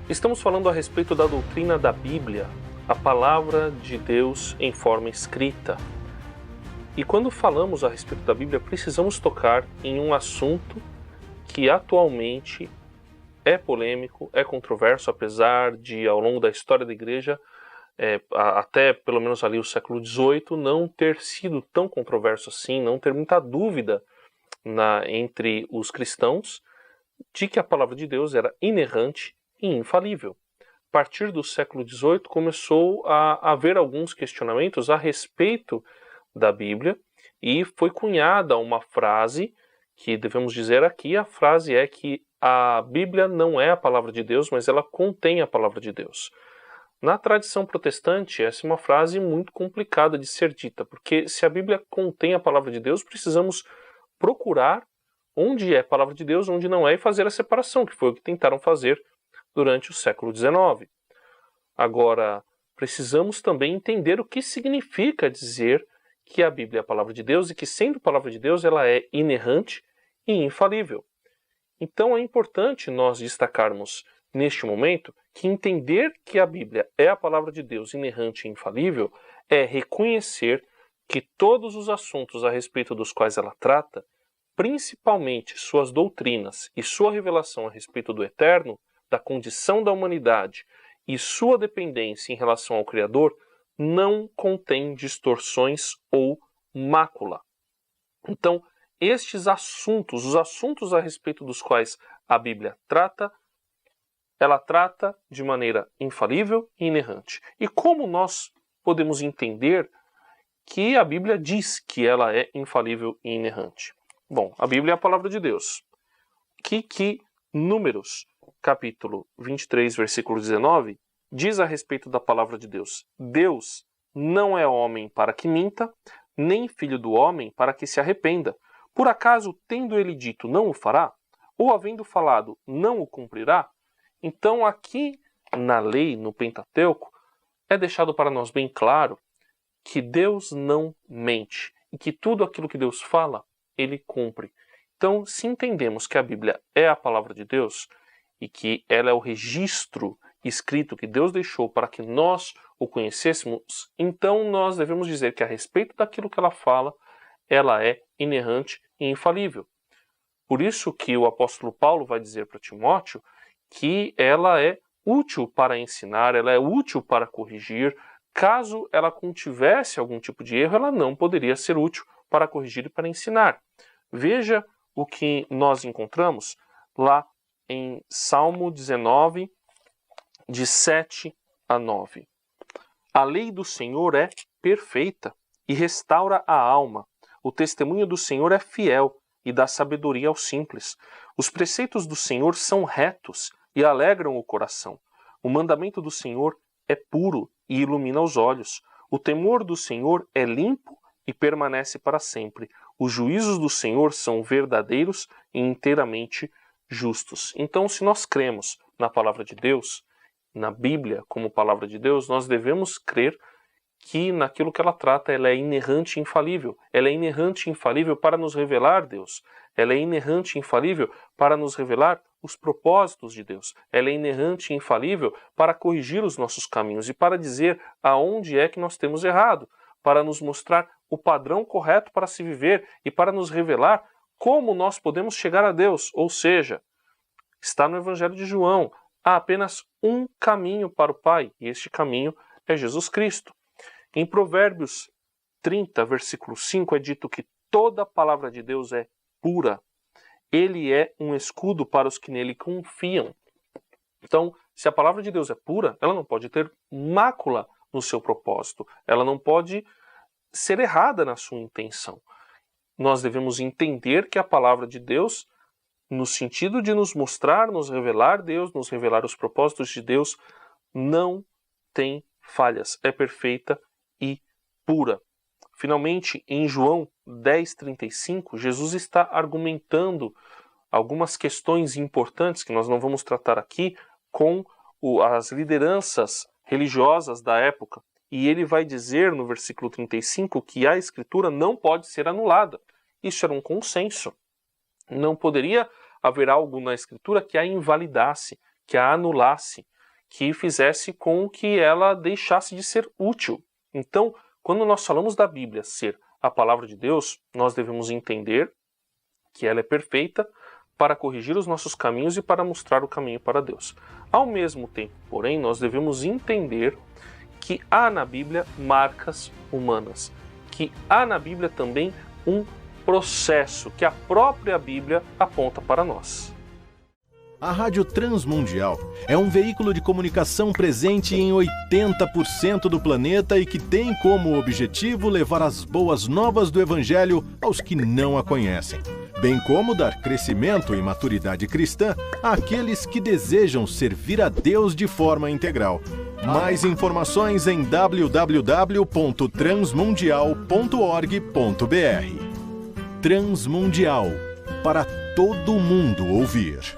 Estamos falando a respeito da doutrina da Bíblia, a palavra de Deus em forma escrita. E quando falamos a respeito da Bíblia, precisamos tocar em um assunto que atualmente é polêmico, é controverso, apesar de, ao longo da história da Igreja, até pelo menos ali o século XVIII, não ter sido tão controverso assim, não ter muita dúvida entre os cristãos de que a palavra de Deus era inerrante e infalível. A partir do século XVIII começou a haver alguns questionamentos a respeito da Bíblia e foi cunhada uma frase que devemos dizer aqui. A frase é que a Bíblia não é a palavra de Deus, mas ela contém a palavra de Deus. Na tradição protestante, essa é uma frase muito complicada de ser dita, porque se a Bíblia contém a palavra de Deus, precisamos procurar onde é a palavra de Deus, onde não é, e fazer a separação, que foi o que tentaram fazer durante o século XIX. Agora, precisamos também entender o que significa dizer que a Bíblia é a palavra de Deus e que, sendo palavra de Deus, ela é inerrante e infalível. Então é importante nós destacarmos neste momento que entender que a Bíblia é a palavra de Deus inerrante e infalível é reconhecer que todos os assuntos a respeito dos quais ela trata, principalmente suas doutrinas e sua revelação a respeito do eterno, da condição da humanidade e sua dependência em relação ao Criador, não contém distorções ou mácula. Então, estes assuntos, os assuntos a respeito dos quais a Bíblia trata, ela trata de maneira infalível e inerrante. E como nós podemos entender que a Bíblia diz que ela é infalível e inerrante? Bom, a Bíblia é a palavra de Deus. Que Números, capítulo 23, versículo 19, diz a respeito da palavra de Deus: Deus não é homem para que minta, nem filho do homem para que se arrependa. Por acaso, tendo ele dito, não o fará? Ou havendo falado, não o cumprirá? Então, aqui na lei, no Pentateuco, é deixado para nós bem claro que Deus não mente e que tudo aquilo que Deus fala, ele cumpre. Então, se entendemos que a Bíblia é a palavra de Deus e que ela é o registro escrito que Deus deixou para que nós o conhecêssemos, então nós devemos dizer que a respeito daquilo que ela fala, ela é inerrante e infalível. Por isso que o apóstolo Paulo vai dizer para Timóteo que ela é útil para ensinar, ela é útil para corrigir. Caso ela contivesse algum tipo de erro, ela não poderia ser útil para corrigir e para ensinar. Veja o que nós encontramos lá em Salmo 19, de 7 a 9. A lei do Senhor é perfeita e restaura a alma. O testemunho do Senhor é fiel e dá sabedoria aos simples. Os preceitos do Senhor são retos e alegram o coração. O mandamento do Senhor é puro e ilumina os olhos. O temor do Senhor é limpo e permanece para sempre. Os juízos do Senhor são verdadeiros e inteiramente justos. Então, se nós cremos na palavra de Deus, na Bíblia como palavra de Deus, nós devemos crer que naquilo que ela trata, ela é inerrante e infalível. Ela é inerrante e infalível para nos revelar Deus. Ela é inerrante e infalível para nos revelar os propósitos de Deus. Ela é inerrante e infalível para corrigir os nossos caminhos e para dizer aonde é que nós temos errado, para nos mostrar o padrão correto para se viver e para nos revelar como nós podemos chegar a Deus. Ou seja, está no Evangelho de João, há apenas um caminho para o Pai, e este caminho é Jesus Cristo. Em Provérbios 30, versículo 5, é dito que toda a palavra de Deus é pura. Ele é um escudo para os que nele confiam. Então, se a palavra de Deus é pura, ela não pode ter mácula no seu propósito. Ela não pode ser errada na sua intenção. Nós devemos entender que a palavra de Deus, no sentido de nos mostrar, nos revelar Deus, nos revelar os propósitos de Deus, não tem falhas. É perfeita e pura. Finalmente, em João 10:35, Jesus está argumentando algumas questões importantes que nós não vamos tratar aqui com as lideranças religiosas da época. E ele vai dizer no versículo 35 que a Escritura não pode ser anulada. Isso era um consenso. Não poderia haver algo na Escritura que a invalidasse, que a anulasse. que fizesse com que ela deixasse de ser útil. Então, quando nós falamos da Bíblia ser a palavra de Deus, nós devemos entender que ela é perfeita para corrigir os nossos caminhos e para mostrar o caminho para Deus. Ao mesmo tempo, porém, nós devemos entender que há na Bíblia marcas humanas, que há na Bíblia também um processo que a própria Bíblia aponta para nós. A Rádio Transmundial é um veículo de comunicação presente em 80% do planeta e que tem como objetivo levar as boas novas do Evangelho aos que não a conhecem, bem como dar crescimento e maturidade cristã àqueles que desejam servir a Deus de forma integral. Mais informações em www.transmundial.org.br. Transmundial, para todo mundo ouvir.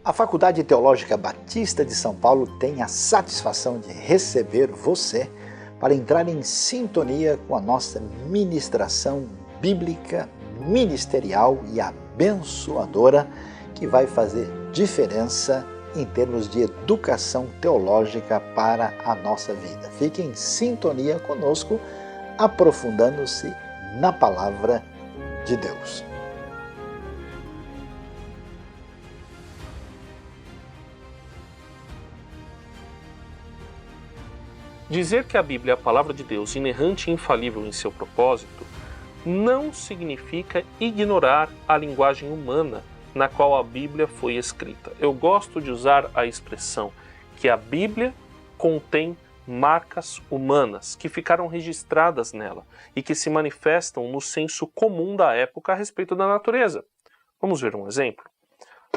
A Faculdade Teológica Batista de São Paulo tem a satisfação de receber você para entrar em sintonia com a nossa ministração bíblica, ministerial e abençoadora, que vai fazer diferença em termos de educação teológica para a nossa vida. Fique em sintonia conosco, aprofundando-se na Palavra de Deus. Dizer que a Bíblia é a palavra de Deus, inerrante e infalível em seu propósito, não significa ignorar a linguagem humana na qual a Bíblia foi escrita. Eu gosto de usar a expressão que a Bíblia contém marcas humanas que ficaram registradas nela e que se manifestam no senso comum da época a respeito da natureza. Vamos ver um exemplo?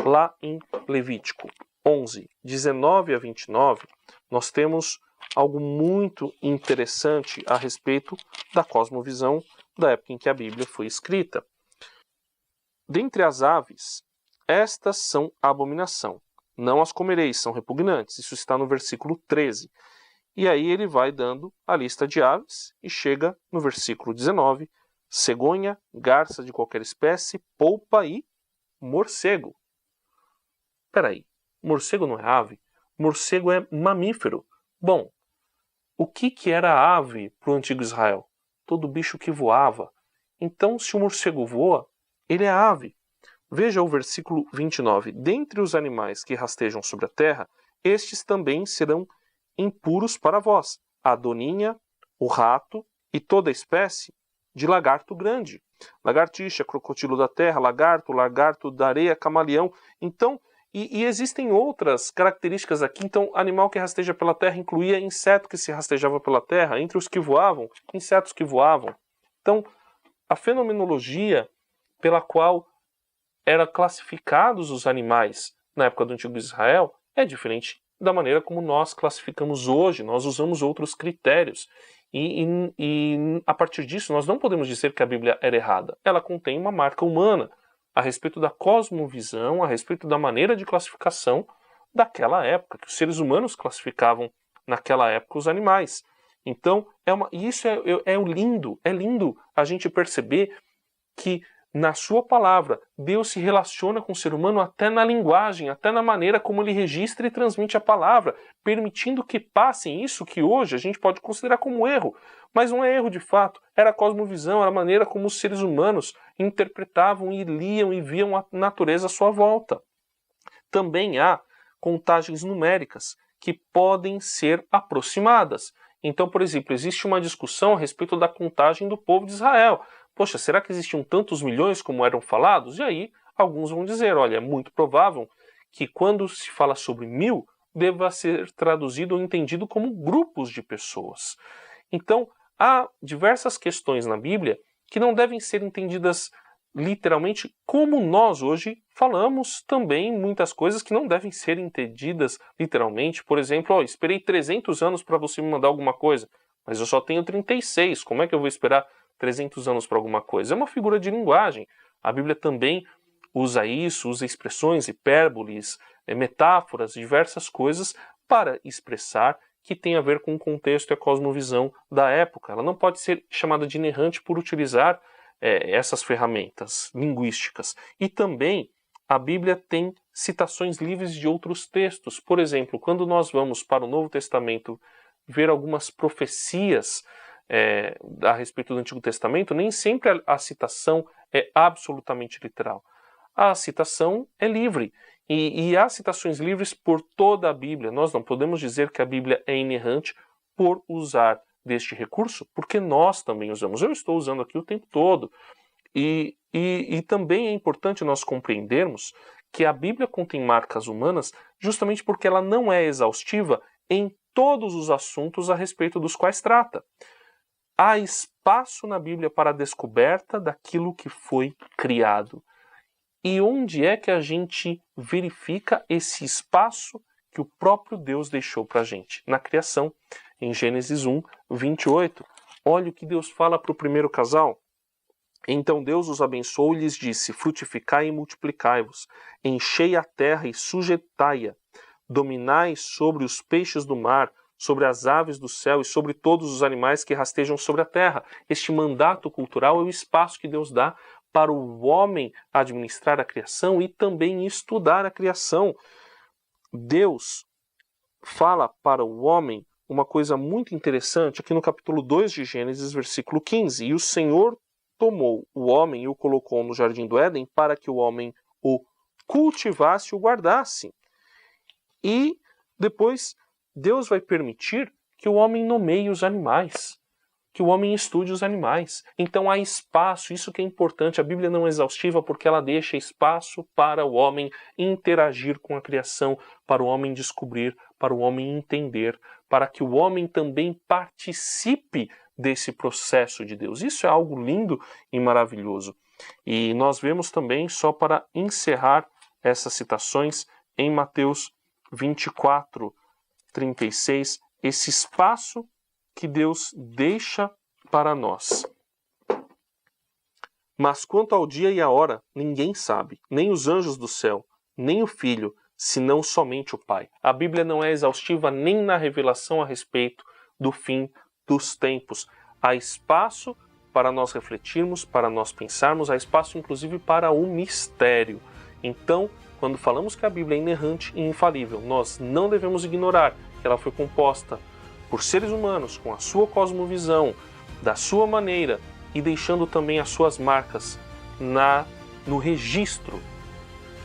Lá em Levítico 11, 19 a 29, nós temos algo muito interessante a respeito da cosmovisão da época em que a Bíblia foi escrita. Dentre as aves, estas são abominação. Não as comereis, são repugnantes. Isso está no versículo 13. E aí ele vai dando a lista de aves e chega no versículo 19. Cegonha, garça de qualquer espécie, polpa e morcego. Peraí, morcego não é ave? Morcego é mamífero. Bom, o que era ave para o antigo Israel? Todo bicho que voava. Então, se o morcego voa, ele é ave. Veja o versículo 29. Dentre os animais que rastejam sobre a terra, estes também serão impuros para vós. A doninha, o rato e toda espécie de lagarto grande. Lagartixa, crocodilo da terra, lagarto da areia, camaleão. Então, e existem outras características aqui. Então, animal que rasteja pela terra incluía inseto que se rastejava pela terra, entre os que voavam, insetos que voavam. Então, a fenomenologia pela qual eram classificados os animais na época do Antigo Israel é diferente da maneira como nós classificamos hoje. Nós usamos outros critérios. E a partir disso, nós não podemos dizer que a Bíblia era errada. Ela contém uma marca humana a respeito da cosmovisão, a respeito da maneira de classificação daquela época, que os seres humanos classificavam naquela época os animais. Então, isso é lindo a gente perceber que na sua palavra, Deus se relaciona com o ser humano até na linguagem, até na maneira como ele registra e transmite a palavra, permitindo que passem isso que hoje a gente pode considerar como erro. Mas não é erro de fato, era a cosmovisão, era a maneira como os seres humanos interpretavam e liam e viam a natureza à sua volta. Também há contagens numéricas que podem ser aproximadas. Então, por exemplo, existe uma discussão a respeito da contagem do povo de Israel. Poxa, será que existiam tantos milhões como eram falados? E aí, alguns vão dizer, olha, é muito provável que quando se fala sobre 1000, deva ser traduzido ou entendido como grupos de pessoas. Então, há diversas questões na Bíblia que não devem ser entendidas literalmente, como nós hoje falamos também muitas coisas que não devem ser entendidas literalmente. Por exemplo, esperei 300 anos para você me mandar alguma coisa, mas eu só tenho 36, como é que eu vou esperar 300 anos para alguma coisa? É uma figura de linguagem. A Bíblia também usa isso, usa expressões, hipérboles, metáforas, diversas coisas para expressar que tem a ver com o contexto e a cosmovisão da época. Ela não pode ser chamada de inerrante por utilizar essas ferramentas linguísticas. E também a Bíblia tem citações livres de outros textos. Por exemplo, quando nós vamos para o Novo Testamento ver algumas profecias a respeito do Antigo Testamento, nem sempre a citação é absolutamente literal. A citação é livre. E há citações livres por toda a Bíblia. Nós não podemos dizer que a Bíblia é inerrante por usar deste recurso, porque nós também usamos. Eu estou usando aqui o tempo todo. E também é importante nós compreendermos que a Bíblia contém marcas humanas justamente porque ela não é exaustiva em todos os assuntos a respeito dos quais trata. Há espaço na Bíblia para a descoberta daquilo que foi criado. E onde é que a gente verifica esse espaço que o próprio Deus deixou para a gente? Na criação, em Gênesis 1, 28. Olha o que Deus fala para o primeiro casal. Então Deus os abençoou e lhes disse: frutificai e multiplicai-vos, enchei a terra e sujeitai-a, dominai sobre os peixes do mar, sobre as aves do céu e sobre todos os animais que rastejam sobre a terra. Este mandato cultural é o espaço que Deus dá para o homem administrar a criação e também estudar a criação. Deus fala para o homem uma coisa muito interessante aqui no capítulo 2 de Gênesis, versículo 15. E o Senhor tomou o homem e o colocou no jardim do Éden para que o homem o cultivasse e o guardasse. E depois Deus vai permitir que o homem nomeie os animais, que o homem estude os animais. Então há espaço, isso que é importante. A Bíblia não é exaustiva porque ela deixa espaço para o homem interagir com a criação, para o homem descobrir, para o homem entender, para que o homem também participe desse processo de Deus. Isso é algo lindo e maravilhoso. E nós vemos também, só para encerrar essas citações, em Mateus 24, 36, esse espaço que Deus deixa para nós. Mas quanto ao dia e a hora, ninguém sabe, nem os anjos do céu, nem o Filho, senão somente o Pai. A Bíblia não é exaustiva nem na revelação a respeito do fim dos tempos. Há espaço para nós refletirmos, para nós pensarmos, há espaço inclusive para o mistério. Então, quando falamos que a Bíblia é inerrante e infalível, nós não devemos ignorar que ela foi composta por seres humanos com a sua cosmovisão, da sua maneira e deixando também as suas marcas no registro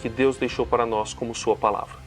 que Deus deixou para nós como sua palavra.